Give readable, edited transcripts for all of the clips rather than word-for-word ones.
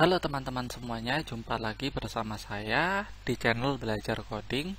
Halo teman-teman semuanya, jumpa lagi bersama saya di channel Belajar Coding.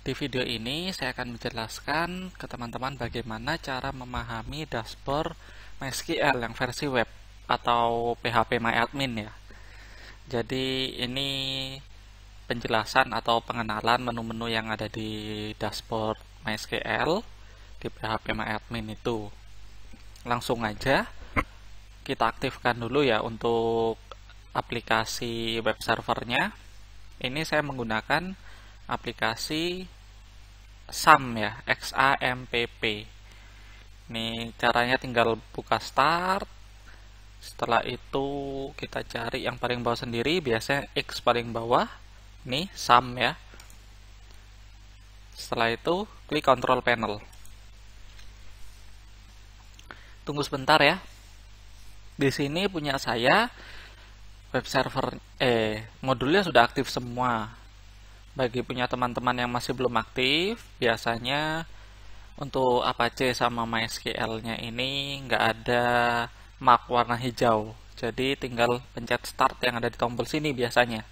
Di video ini saya akan menjelaskan ke teman-teman bagaimana cara memahami dashboard MySQL yang versi web atau PHP-MyAdmin ya. Jadi ini penjelasan atau pengenalan menu-menu yang ada di dashboard MySQL di PHP-MyAdmin itu. Langsung aja kita aktifkan dulu ya untuk aplikasi web servernya. Ini saya menggunakan aplikasi XAMPP ya, XAMPP. Ini caranya tinggal buka start. Setelah itu kita cari yang paling bawah sendiri, biasanya X paling bawah. Ini XAMPP ya. Setelah itu klik control panel. Tunggu sebentar ya. Di sini punya saya web server modulnya sudah aktif semua. Bagi punya teman-teman yang masih belum aktif, biasanya untuk Apache sama MySQL-nya ini nggak ada mark warna hijau. Jadi tinggal pencet start yang ada di tombol sini biasanya.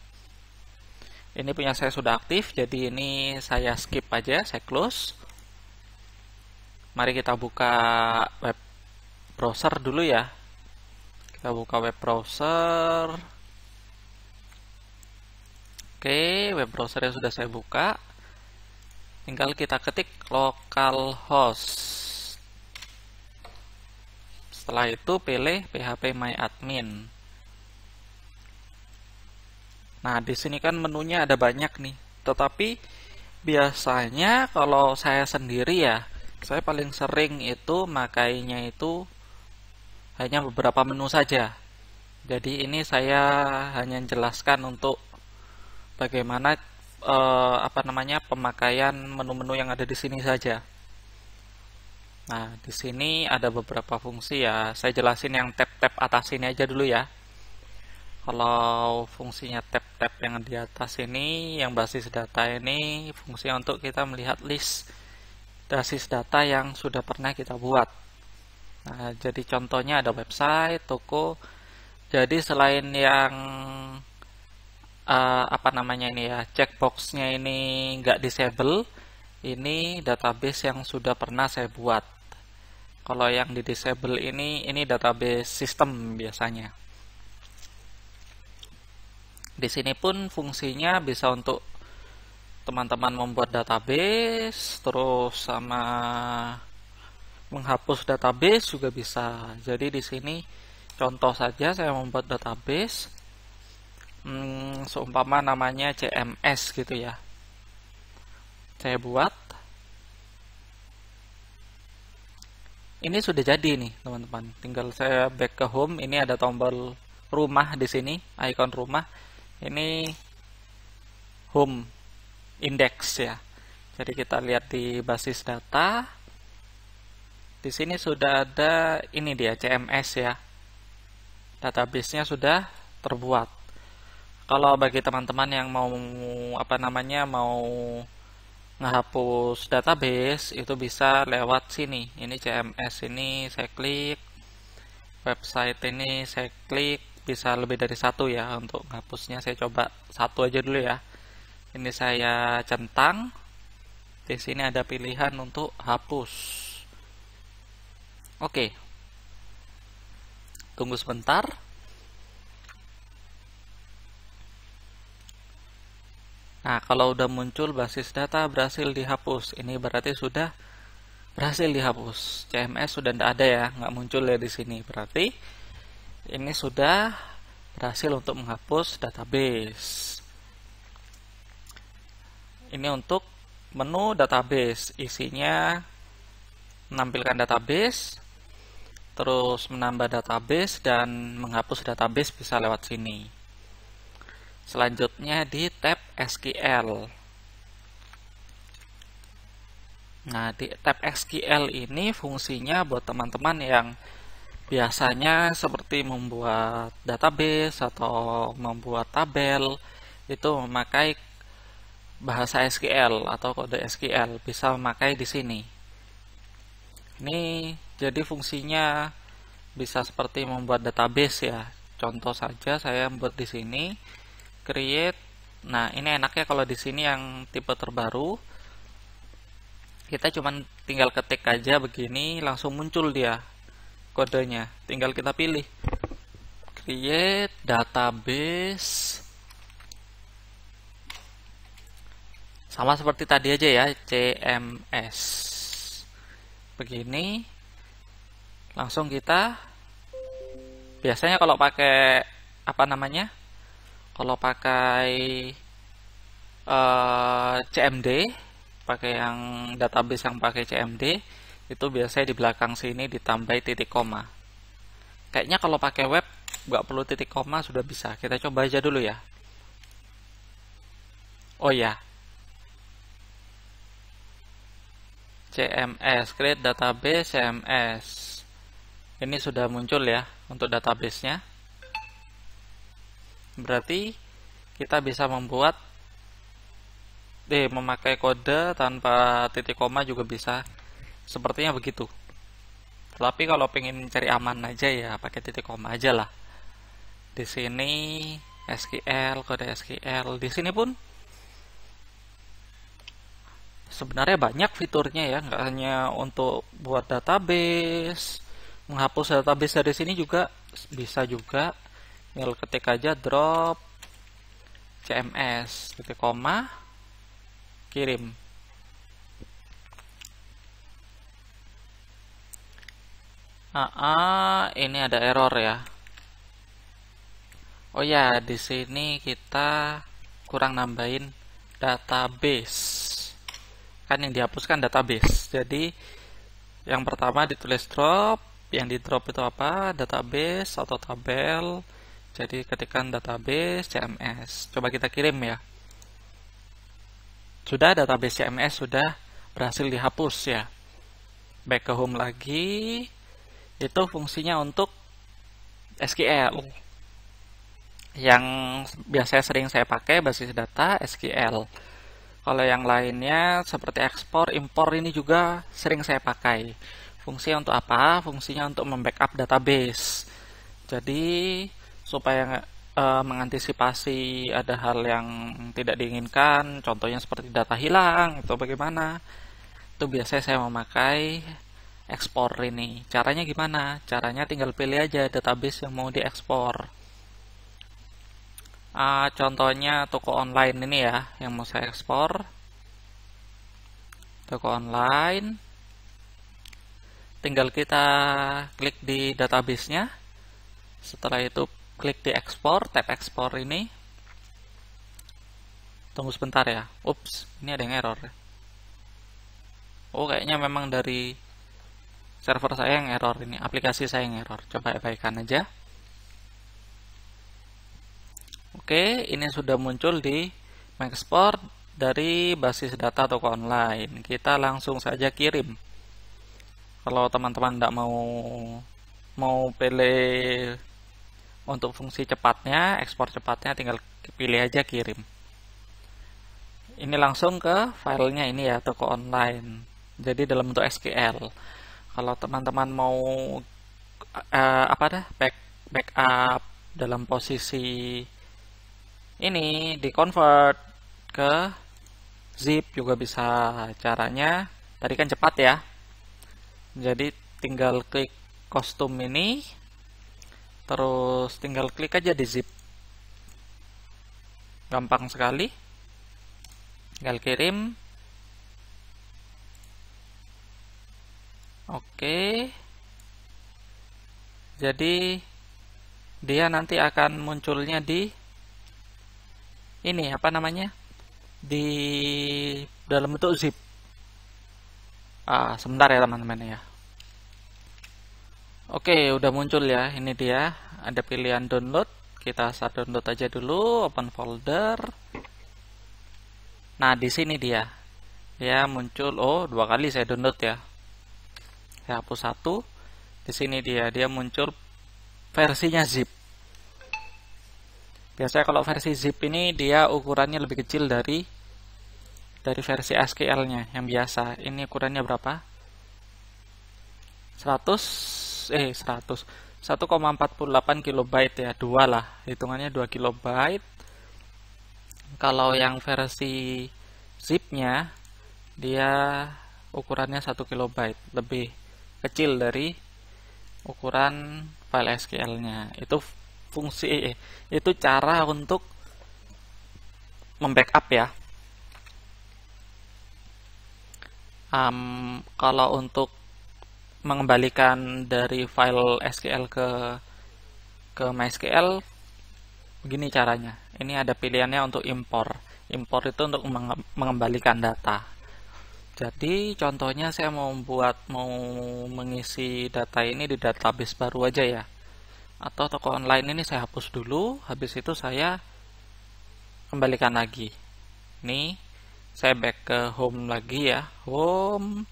Ini punya saya sudah aktif, jadi ini saya skip aja, saya close. Mari kita buka web browser dulu ya. Kita buka web browser. Oke, web browser yang sudah saya buka. Tinggal kita ketik localhost. Setelah itu pilih PHP-MyAdmin. Nah, di sini kan menunya ada banyak nih. Tetapi biasanya kalau saya sendiri ya, saya paling sering itu makainya itu hanya beberapa menu saja. Jadi ini saya hanya menjelaskan untuk bagaimana pemakaian menu-menu yang ada di sini saja. Nah, di sini ada beberapa fungsi ya. Saya jelasin yang tab-tab atas ini aja dulu ya. Kalau fungsinya tab-tab yang di atas ini, yang basis data ini, fungsinya untuk kita melihat list basis data yang sudah pernah kita buat. Nah, jadi contohnya ada website, toko. Jadi selain yang ini ya, checkboxnya ini nggak disable, ini database yang sudah pernah saya buat. Kalau yang di disable ini database sistem biasanya. Di sini pun fungsinya bisa untuk teman-teman membuat database, terus sama menghapus database juga bisa. Jadi di sini contoh saja saya membuat database, seumpama namanya CMS gitu ya. Saya buat. Ini sudah jadi nih teman-teman. Tinggal saya back ke home. Ini ada tombol rumah di sini, icon rumah. Ini home index ya. Jadi kita lihat di basis data. Di sini sudah ada ini dia CMS ya. Database-nya sudah terbuat. Kalau bagi teman-teman yang mau mau ngehapus database, itu bisa lewat sini. Ini CMS ini saya klik. Website ini saya klik, bisa lebih dari satu ya untuk menghapusnya. Saya coba satu aja dulu ya. Ini saya centang. Di sini ada pilihan untuk hapus. Oke. Tunggu sebentar. Nah, kalau udah muncul basis data berhasil dihapus, ini berarti sudah berhasil dihapus. CMS sudah tidak ada ya, nggak muncul ya di sini. Berarti ini sudah berhasil untuk menghapus database. Ini untuk menu database, isinya menampilkan database, terus menambah database dan menghapus database bisa lewat sini. Selanjutnya di tab SQL. Nah, di tab SQL ini fungsinya buat teman-teman yang biasanya seperti membuat database atau membuat tabel, itu memakai bahasa SQL atau kode SQL, bisa memakai di sini. Ini jadi fungsinya bisa seperti membuat database ya. contoh saja saya buat di sini create. Nah, ini enaknya kalau di sini yang tipe terbaru, kita cuman tinggal ketik aja begini, langsung muncul dia kodenya. Tinggal kita pilih create database, sama seperti tadi aja ya, CMS. Begini, langsung kita, biasanya kalau pakai apa namanya, kalau pakai CMD, pakai yang database yang pakai CMD, itu biasanya di belakang sini ditambahi titik koma. Kayaknya kalau pakai web nggak perlu titik koma, sudah bisa. Kita coba aja dulu ya. Oh ya, CMS, create database CMS. Ini sudah muncul ya untuk database-nya. Berarti kita bisa membuat memakai kode tanpa titik koma juga bisa. Sepertinya begitu. Tapi kalau pengen cari aman aja ya pakai titik koma aja lah. Di sini SQL, kode SQL. Di sini pun sebenarnya banyak fiturnya ya, nggak hanya untuk buat database. Menghapus database dari sini juga bisa juga. Tinggal ketik aja drop CMS titik koma, kirim. Ini ada error ya. Oh ya, di sini kita kurang nambahin database. Kan yang dihapuskan database. Jadi yang pertama ditulis drop, yang di drop itu apa? Database atau tabel. Jadi ketikkan database CMS. Coba kita kirim ya. Sudah, database CMS sudah berhasil dihapus ya. Back ke home lagi. Itu fungsinya untuk SQL. Yang biasanya sering saya pakai basis data SQL. Kalau yang lainnya seperti ekspor, impor ini juga sering saya pakai. Fungsinya untuk apa? Fungsinya untuk membackup database. Jadi supaya mengantisipasi ada hal yang tidak diinginkan, contohnya seperti data hilang atau bagaimana, itu biasanya saya memakai ekspor ini. Caranya gimana? Caranya tinggal pilih aja database yang mau diekspor. Contohnya toko online ini ya yang mau saya ekspor. Toko online. Tinggal kita klik di database-nya. Setelah itu klik di ekspor, tab ekspor ini. Tunggu sebentar ya. Ups, ini ada yang error. Oh, kayaknya memang dari server saya yang error ini, aplikasi saya yang error. Coba abaikan aja. Oke, ini sudah muncul di mengekspor dari basis data toko online. Kita langsung saja kirim. Kalau teman-teman tidak mau pilih untuk fungsi cepatnya, ekspor cepatnya, tinggal pilih aja kirim. Ini langsung ke filenya ini ya, toko online. Jadi dalam bentuk SQL. Kalau teman-teman mau backup dalam posisi ini di convert ke zip juga bisa. Caranya tadi kan cepat ya. Jadi tinggal klik kostum ini, terus tinggal klik aja di zip. Gampang sekali. Tinggal kirim. Oke. Jadi dia nanti akan munculnya di ini apa namanya? Di dalam bentuk zip. Sebentar ya teman-teman ya. Oke, udah muncul ya. Ini dia. Ada pilihan download. Kita start download aja dulu. Open folder. Nah, di sini dia. Dia muncul. Oh, 2 kali saya download ya. Saya hapus 1. Di sini dia muncul versinya zip. Biasanya kalau versi zip ini dia ukurannya lebih kecil dari versi SQL-nya yang biasa. Ini ukurannya berapa? 100 1,48 kilobyte ya, 2 lah, hitungannya 2 kilobyte. Kalau yang versi zipnya dia ukurannya 1 kilobyte, lebih kecil dari ukuran file SQL-nya. Itu itu cara untuk membackup ya. Kalau untuk mengembalikan dari file SQL ke MySQL, begini caranya. Ini ada pilihannya untuk impor. Impor itu untuk mengembalikan data. Jadi contohnya saya mau mengisi data ini di database baru aja ya. Atau toko online ini saya hapus dulu, habis itu saya kembalikan lagi. Ini saya back ke home lagi ya. Home.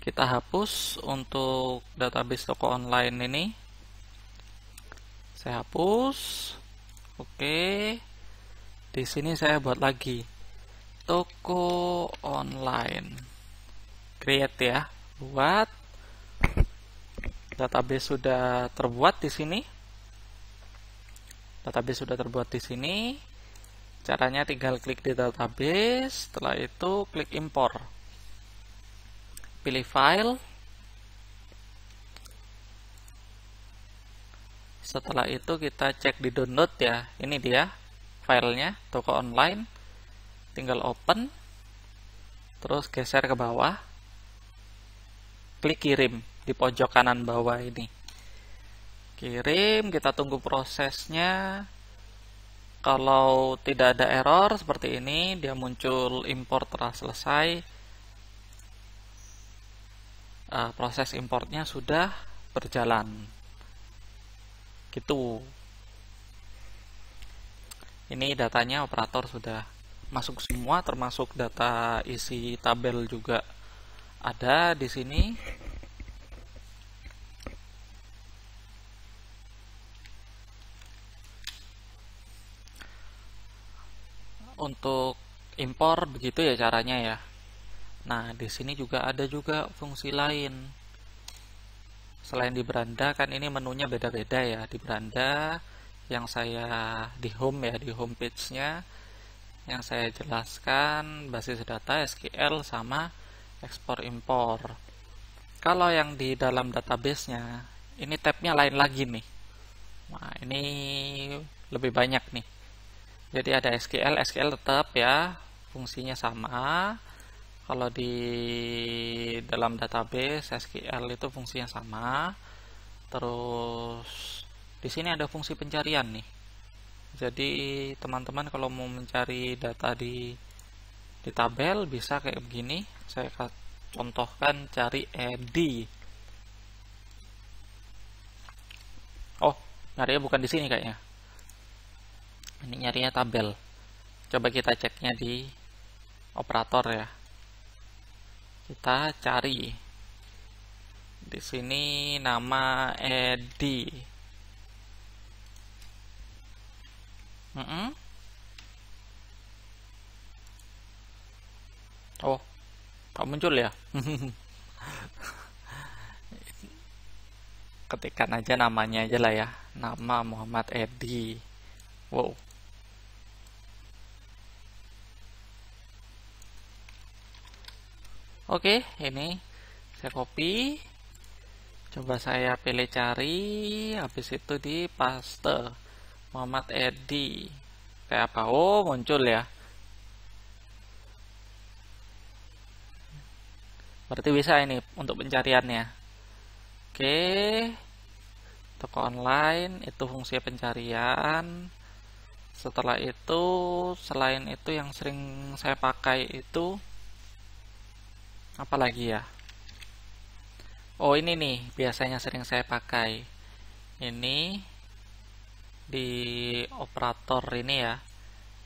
Kita hapus untuk database toko online ini. Saya hapus. Oke. Di sini saya buat lagi toko online. Create ya. Buat. Database sudah terbuat di sini. Database sudah terbuat di sini. Caranya tinggal klik di database, setelah itu klik impor. Pilih file. Setelah itu kita cek di download ya. Ini dia filenya, toko online. Tinggal open. Terus geser ke bawah. Klik kirim di pojok kanan bawah ini. Kirim, kita tunggu prosesnya. Kalau tidak ada error seperti ini, dia muncul impor telah selesai. Proses importnya sudah berjalan. Gitu. Ini datanya operator sudah masuk semua, termasuk data isi tabel juga ada di sini. Untuk impor begitu ya caranya ya. Nah, di sini juga ada juga fungsi lain. Selain di beranda, kan ini menunya beda-beda ya. Di beranda yang saya di home ya, di home page-nya yang saya jelaskan basis data SQL sama ekspor impor. Kalau yang di dalam database-nya, ini tab-nya lain lagi nih. Nah, ini lebih banyak nih. Jadi ada SQL tetap ya, fungsinya sama. Kalau di dalam database SQL itu fungsinya sama. Terus di sini ada fungsi pencarian nih. Jadi teman-teman kalau mau mencari data di tabel bisa kayak begini. Saya contohkan cari id. Oh, nyarinya bukan di sini kayaknya. Ini nyarinya tabel. Coba kita ceknya di operator ya. Kita cari. Di sini nama edi. Oh, tak muncul ya? Ketikkan aja namanya aja lah ya. Nama Muhammad Edi. Wow. Oke, ini saya copy. Coba saya pilih cari, habis itu di paste Muhammad Edi. Kayak apa? Oh, muncul ya. Berarti bisa ini untuk pencariannya. Oke. Toko online itu fungsi pencarian. Setelah itu, selain itu yang sering saya pakai itu apa lagi ya? Oh, ini nih biasanya sering saya pakai. Ini di operator ini ya.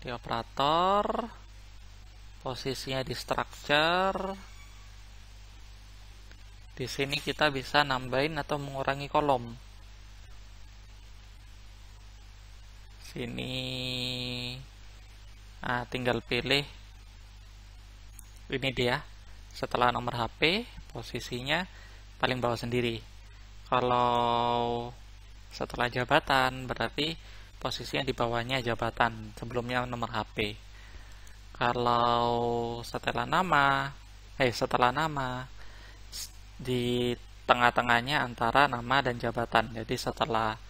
Di operator posisinya di structure. Di sini kita bisa nambahin atau mengurangi kolom. Sini tinggal pilih ini dia. Setelah nomor HP, posisinya paling bawah sendiri. Kalau setelah jabatan berarti posisinya di bawahnya jabatan, sebelumnya nomor HP. Kalau setelah nama di tengah-tengahnya antara nama dan jabatan. Jadi setelah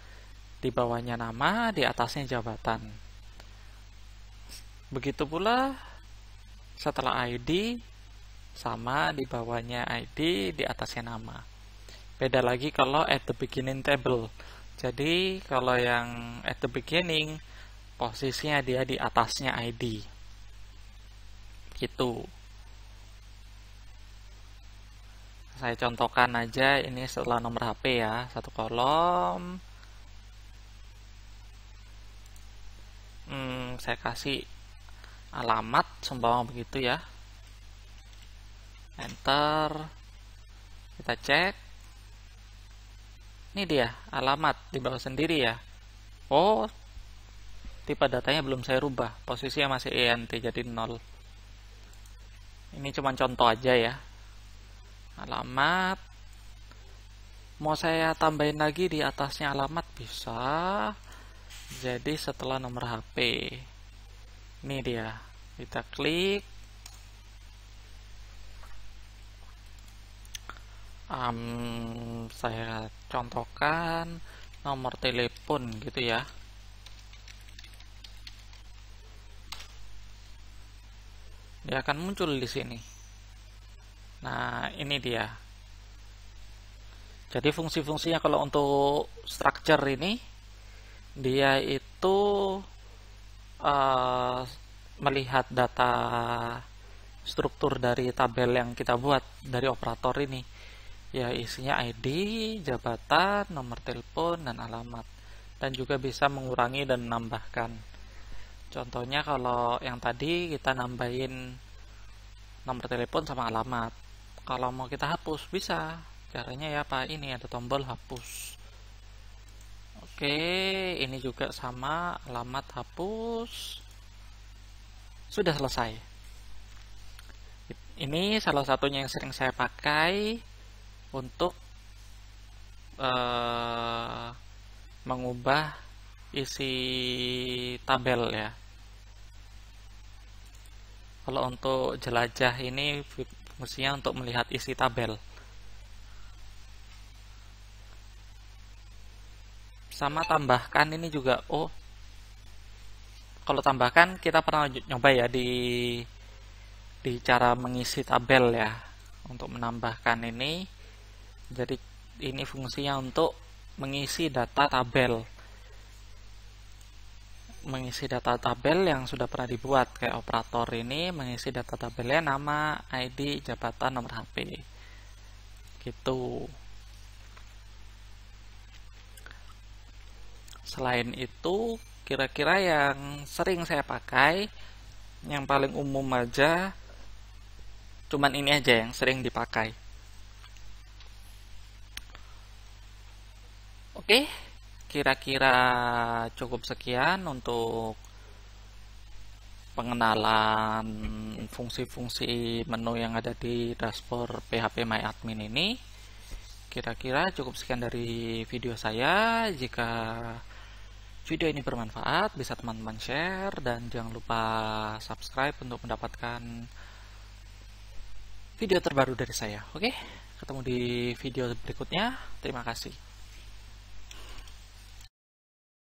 di bawahnya nama, di atasnya jabatan. Begitu pula setelah ID, sama di bawahnya ID, di atasnya nama. Beda lagi kalau at the beginning table. Jadi kalau yang at the beginning, posisinya dia di atasnya ID. Gitu. Saya contohkan aja, ini setelah nomor HP ya, satu kolom. Saya kasih alamat, seumpama begitu ya. Enter. Kita cek. Ini dia, alamat di bawah sendiri ya. Oh, tipe datanya belum saya rubah. Posisinya masih ENT, jadi 0. Ini cuma contoh aja ya. Alamat. Mau saya tambahin lagi di atasnya alamat bisa. Jadi setelah nomor HP. Ini dia. Kita klik. Saya contohkan nomor telepon gitu ya. Dia akan muncul di sini. Nah, ini dia. Jadi fungsi-fungsinya kalau untuk structure ini, dia itu melihat data struktur dari tabel yang kita buat dari operator ini. Ya, isinya ID, jabatan, nomor telepon, dan alamat. Dan juga bisa mengurangi dan menambahkan. Contohnya kalau yang tadi kita nambahin nomor telepon sama alamat. Kalau mau kita hapus bisa. Caranya ya Pak, ini ada tombol hapus. Oke, ini juga sama, alamat hapus. Sudah selesai. Ini salah satunya yang sering saya pakai untuk mengubah isi tabel ya. Kalau untuk jelajah ini fungsinya untuk melihat isi tabel. Sama tambahkan ini juga. Oh, kalau tambahkan kita pernah nyoba ya di cara mengisi tabel ya. Untuk menambahkan ini, jadi ini fungsinya untuk mengisi data tabel. Mengisi data tabel yang sudah pernah dibuat, kayak operator ini mengisi data tabelnya nama, ID, jabatan, nomor HP gitu. Selain itu, kira-kira yang sering saya pakai, yang paling umum aja, cuman ini aja yang sering dipakai. Oke, kira-kira cukup sekian untuk pengenalan fungsi-fungsi menu yang ada di dashboard PHP My Admin ini. Kira-kira cukup sekian dari video saya. Jika video ini bermanfaat, bisa teman-teman share dan jangan lupa subscribe untuk mendapatkan video terbaru dari saya. Oke, ketemu di video berikutnya. Terima kasih.